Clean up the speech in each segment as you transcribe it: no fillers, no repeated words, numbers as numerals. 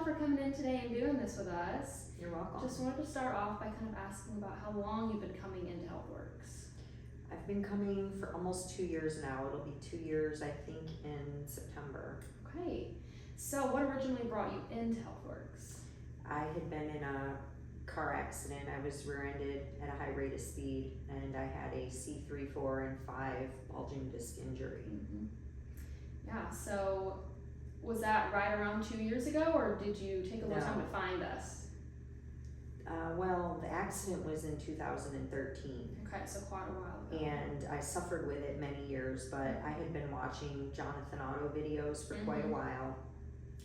for coming in today and doing this with us. You're welcome. Just wanted to start off by kind of asking about how long you've been coming into HealthWorks. I've been coming for almost 2 years now. It'll be 2 years, I think, in September. Okay. So what originally brought you into HealthWorks? I had been in a car accident. I was rear-ended at a high rate of speed, and I had a C3, 4, and 5 bulging disc injury. Mm-hmm. Yeah, so was that right around 2 years ago, or did you take a little time to find us? Well, the accident was in 2013. Okay, so quite a while ago. And I suffered with it many years, but I had been watching Jonathan Otto videos for quite a while.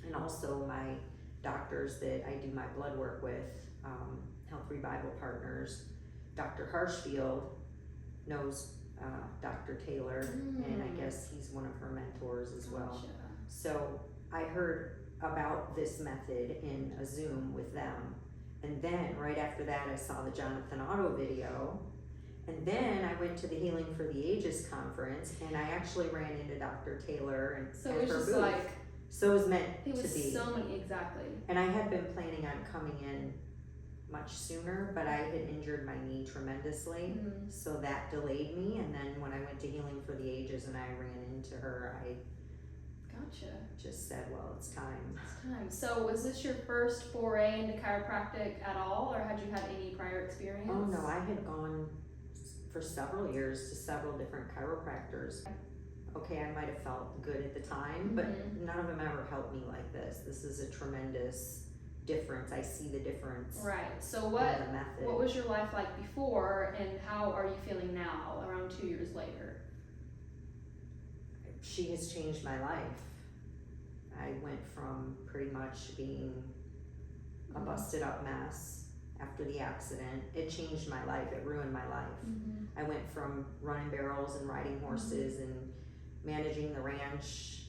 And also my doctors that I do my blood work with, Health Revival Partners, Dr. Harshfield knows Dr. Taylor, and I guess he's one of her mentors as well. Gotcha. So I heard about this method in a Zoom with them. And then right after that, I saw the Jonathan Otto video. And then I went to the Healing for the Ages conference, and I actually ran into Dr. Taylor and so it was her just booth. like, so it was meant it was to be. so many, exactly. And I had been planning on coming in much sooner, but I had injured my knee tremendously, so that delayed me. And then when I went to Healing for the Ages and I ran into her, I Gotcha. just said, well, it's time. It's time. So was this your first foray into chiropractic at all, or had you had any prior experience? Oh no, I had gone for several years to several different chiropractors. Okay, I might have felt good at the time, but none of them ever helped me like this. This is a tremendous difference. I see the difference. Right. So in the method. what was your life like before, and how are you feeling now, around 2 years later? She has changed my life. I went from pretty much being a busted up mess after the accident. It changed my life. It ruined my life. I went from running barrels and riding horses and managing the ranch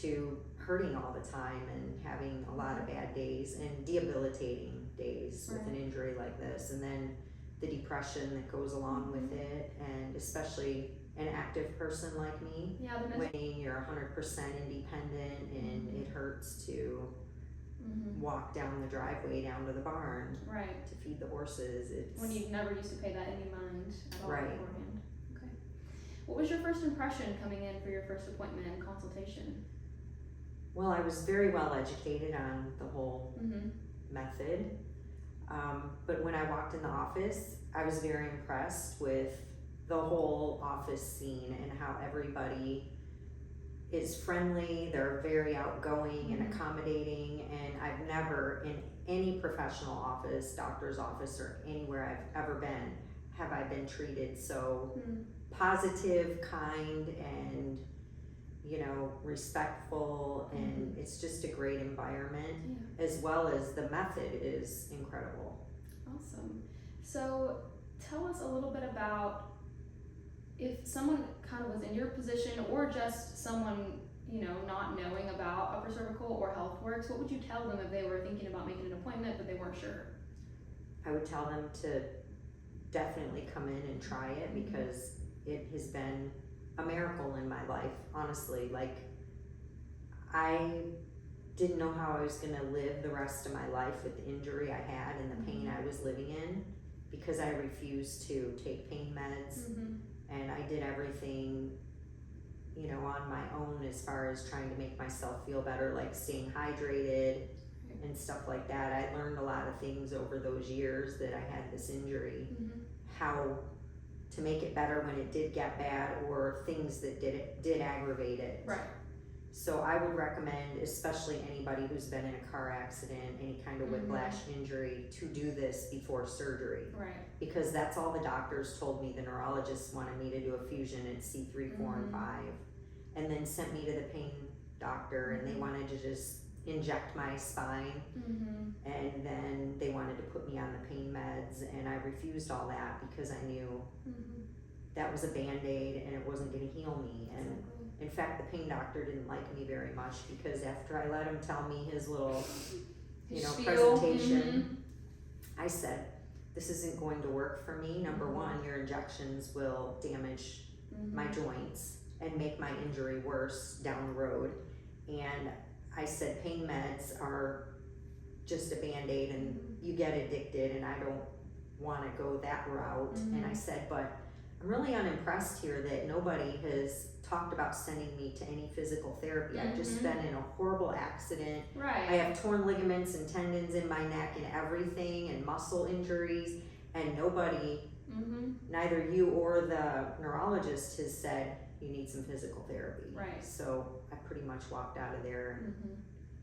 to hurting all the time and having a lot of bad days and debilitating days with an injury like this. And then the depression that goes along with it, and especially an active person like me, when you're 100% independent and it hurts to walk down the driveway down to the barn to feed the horses. It's when you never used to pay that any mind at all beforehand. Okay. What was your first impression coming in for your first appointment and consultation? Well, I was very well educated on the whole method, but when I walked in the office, I was very impressed with the whole office scene and how everybody is friendly. They're very outgoing and accommodating, and I've never in any professional office, doctor's office, or anywhere I've ever been, have I been treated so positive, kind, and respectful, and it's just a great environment, as well as the method is incredible. Awesome. So tell us a little bit about, if someone kind of was in your position, or just someone, not knowing about upper cervical or HealthWorks, what would you tell them if they were thinking about making an appointment but they weren't sure? I would tell them to definitely come in and try it, because it has been a miracle in my life, honestly. Like, I didn't know how I was gonna live the rest of my life with the injury I had and the pain I was living in, because I refused to take pain meds, and I did everything on my own as far as trying to make myself feel better, like staying hydrated and stuff like that. I learned a lot of things over those years that I had this injury, how to make it better when it did get bad, or things that did aggravate it. Right. So I would recommend, especially anybody who's been in a car accident, any kind of whiplash injury, to do this before surgery. Right. Because that's all the doctors told me. The neurologists wanted me to do a fusion at C3, 4, and 5, and then sent me to the pain doctor, and they wanted to just inject my spine, and then they wanted to put me on the pain meds, and I refused all that because I knew that was a band-aid and it wasn't going to heal me. And in fact, the pain doctor didn't like me very much, because after I let him tell me his little presentation, I said, this isn't going to work for me. Number one, your injections will damage my joints and make my injury worse down the road. And I said, pain meds are just a Band-Aid and you get addicted, and I don't want to go that route. And I said, but I'm really unimpressed here that nobody has talked about sending me to any physical therapy. I've just been in a horrible accident. Right. I have torn ligaments and tendons in my neck and everything, and muscle injuries, and nobody, neither you or the neurologist, has said you need some physical therapy. Right. So I pretty much walked out of there and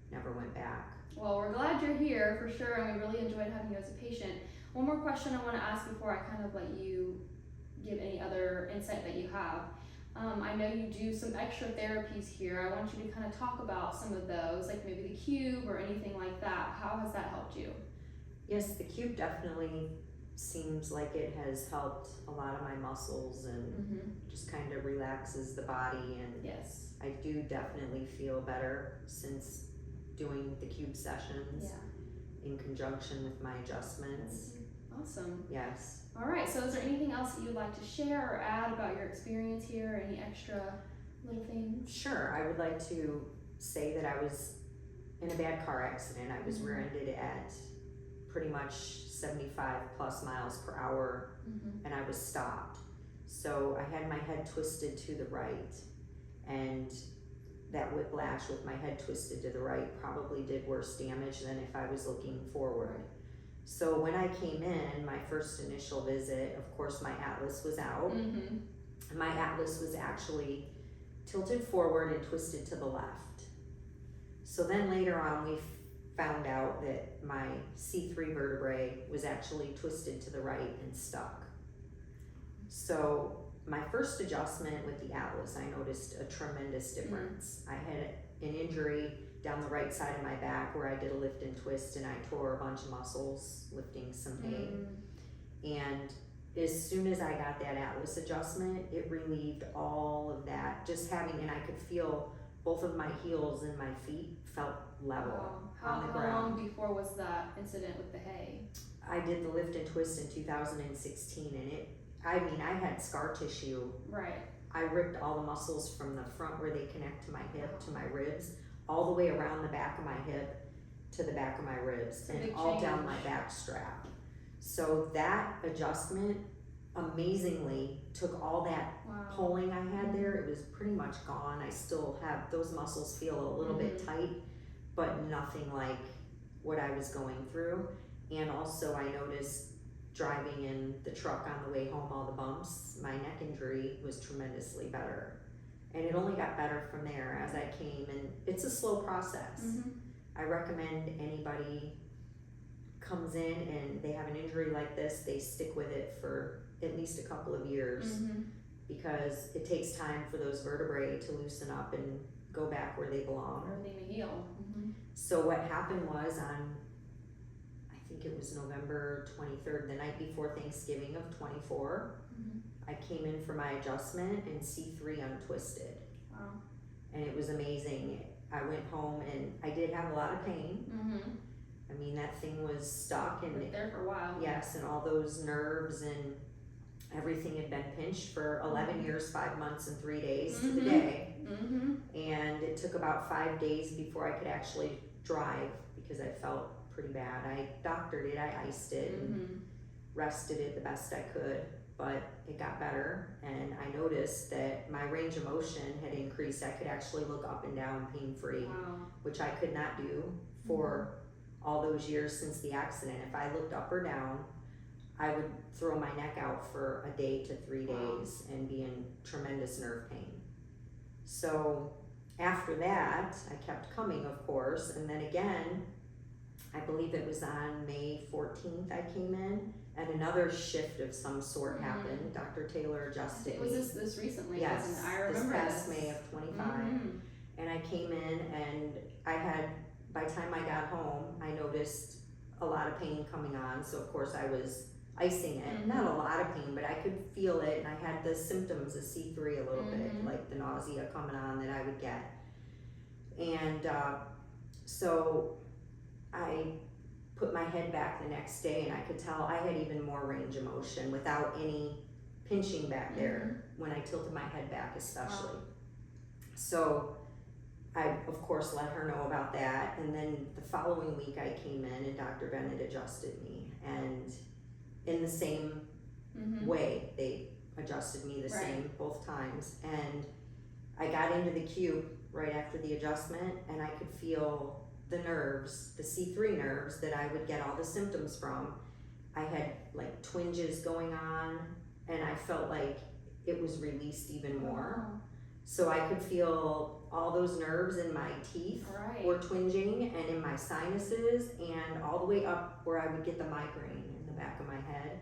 never went back. Well, we're glad you're here for sure, and we really enjoyed having you as a patient. One more question I want to ask before I kind of let you give any other insight that you have. I know you do some extra therapies here. I want you to kind of talk about some of those, like maybe the cube or anything like that. How has that helped you? Yes, the cube definitely seems like it has helped a lot of my muscles and just kind of relaxes the body. And yes, I do definitely feel better since doing the cube sessions in conjunction with my adjustments. Awesome. Yes. All right, so is there anything else that you'd like to share or add about your experience here? Any extra little things? Sure. I would like to say that I was in a bad car accident. I was rear-ended at pretty much 75 plus miles per hour, and I was stopped. So I had my head twisted to the right, and that whiplash with my head twisted to the right probably did worse damage than if I was looking forward. So when I came in, my first initial visit, of course my atlas was out. My atlas was actually tilted forward and twisted to the left. So then later on we found out that my C3 vertebrae was actually twisted to the right and stuck. So my first adjustment with the atlas, I noticed a tremendous difference. I had an injury down the right side of my back where I did a lift and twist, and I tore a bunch of muscles lifting some hay. And as soon as I got that atlas adjustment, it relieved all of that. Just having, and I could feel both of my heels and my feet felt level on the ground. How long before was that incident with the hay? I did the lift and twist in 2016, and I had scar tissue. Right. I ripped all the muscles from the front where they connect to my hip to my ribs, all the way around the back of my hip to the back of my ribs, and all down my back strap. So that adjustment amazingly took all that pulling I had there. It was pretty much gone. I still have, those muscles feel a little bit tight, but nothing like what I was going through. And also I noticed driving in the truck on the way home, all the bumps, my neck injury was tremendously better. And it only got better from there as I came, and it's a slow process. I recommend anybody comes in and they have an injury like this, they stick with it for at least a couple of years, because it takes time for those vertebrae to loosen up and go back where they belong. Everything to heal. So what happened was on, I think it was November 23rd, the night before Thanksgiving of 24, I came in for my adjustment and C3 untwisted. Wow. And it was amazing. I went home and I did have a lot of pain. I mean, that thing was stuck and Right there for a while. yes, and all those nerves and everything had been pinched for 11 years, 5 months, and 3 days to the day. And it took about 5 days before I could actually drive because I felt pretty bad. I doctored it, I iced it, and rested it the best I could, but it got better. And I noticed that my range of motion had increased. I could actually look up and down pain-free, which I could not do for all those years since the accident. If I looked up or down, I would throw my neck out for a day to 3 days and be in tremendous nerve pain. So after that, I kept coming, of course, and then again, I believe it was on May 14th I came in, and another shift of some sort happened. Dr. Taylor adjusted me. Was this recently? Yes, wasn't it? I remember this past May of 25. And I came in and I had, by the time I got home, I noticed a lot of pain coming on. So of course I was icing it. Not a lot of pain, but I could feel it, and I had the symptoms of C3 a little bit, like the nausea coming on that I would get. And so I put my head back the next day, and I could tell I had even more range of motion without any pinching back there when I tilted my head back especially. So I, of course, let her know about that. And then the following week I came in and Dr. Bennett adjusted me. And in the same way, they adjusted me the same both times. And I got into the cube right after the adjustment, and I could feel the nerves, the C3 nerves that I would get all the symptoms from. I had like twinges going on, and I felt like it was released even more. Wow. So I could feel all those nerves in my teeth were twinging, and in my sinuses, and all the way up where I would get the migraine in the back of my head,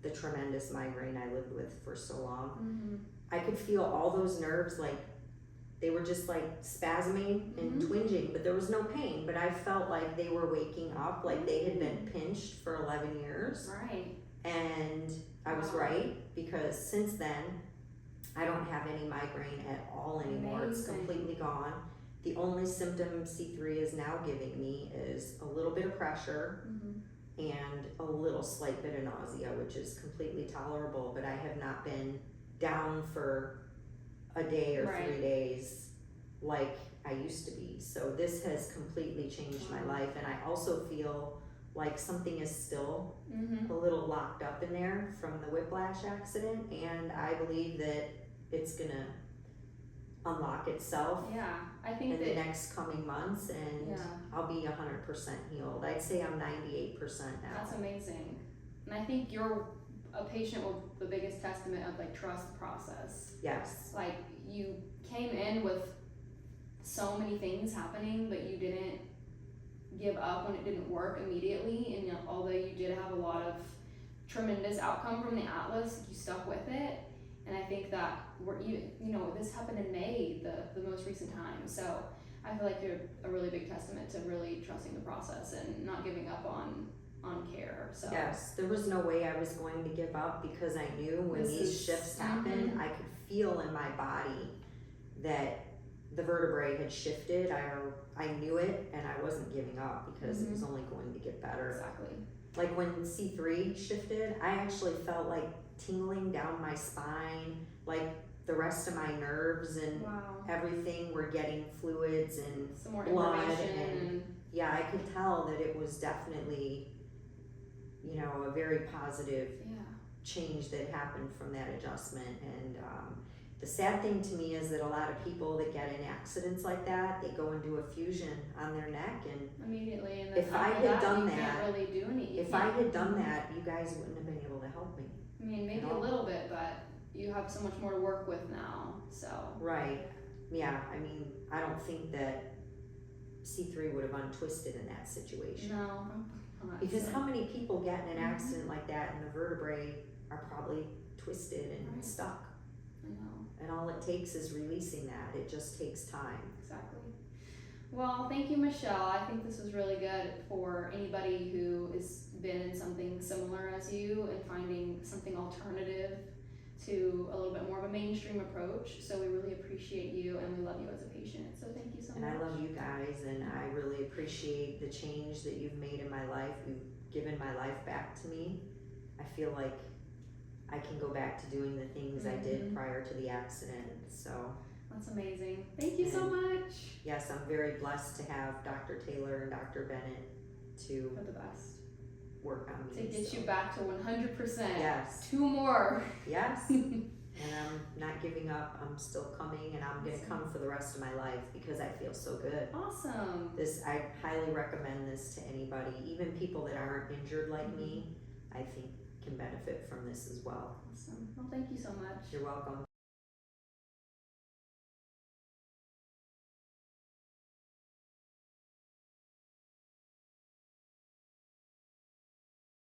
the tremendous migraine I lived with for so long. I could feel all those nerves, like they were just like spasming and twinging, but there was no pain. But I felt like they were waking up, like they had been pinched for 11 years. And I was right, because since then, I don't have any migraine at all anymore. It's completely gone. The only symptom C3 is now giving me is a little bit of pressure and a little slight bit of nausea, which is completely tolerable, but I have not been down for a day or 3 days like I used to be. So this has completely changed my life, and I also feel like something is still a little locked up in there from the Whiplash accident, and I believe that it's gonna unlock itself I think in the next coming months, and I'll be 100% healed. I'd say I'm 98% now. That's amazing. And I think you're a patient with the biggest testament of like trust the process. Yes. Like you came in with so many things happening, but you didn't give up when it didn't work immediately. And you know, although you did have a lot of tremendous outcome from the Atlas, you stuck with it. And I think that this happened in May, the most recent time. So I feel like you're a really big testament to really trusting the process and not giving up on care. So yes, there was no way I was going to give up, because I knew when these shifts happened, I could feel in my body that the vertebrae had shifted. I knew it, and I wasn't giving up, because it was only going to get better. Exactly. Like when C3 shifted, I actually felt like tingling down my spine, like the rest of my nerves and everything were getting fluids and some more blood, information. And I could tell that it was definitely, a very positive change that happened from that adjustment. And the sad thing to me is that a lot of people that get in accidents like that, they go and do a fusion on their neck, and immediately, and if I had done that, can't really do anything. If I had done that, you guys wouldn't have been able to help me. I mean, maybe a little bit, but you have so much more to work with now, so. Right, yeah, I mean, I don't think that C3 would have untwisted in that situation. No, not. Because how many people get in an accident like that and the vertebrae are probably twisted and stuck? I know. And all it takes is releasing that. It just takes time. Exactly. Well, thank you, Michelle. I think this was really good for anybody who has been in something similar as you and finding something alternative to a little bit more of a mainstream approach. So we really appreciate you, and we love you as a patient. So thank you so much. And I love you guys, and I really appreciate the change that you've made in my life. You've given my life back to me. I feel like I can go back to doing the things I did prior to the accident. So that's amazing. Thank you so much. Yes, I'm very blessed to have Dr. Taylor and Dr. Bennett to For the best. Work on me. To get you back to 100%. Yes. 2 more. Yes. And I'm not giving up. I'm still coming, and I'm going to come for the rest of my life because I feel so good. Awesome. I highly recommend this to anybody, even people that aren't injured like me, I think can benefit from this as well. Awesome. Well, thank you so much. You're welcome.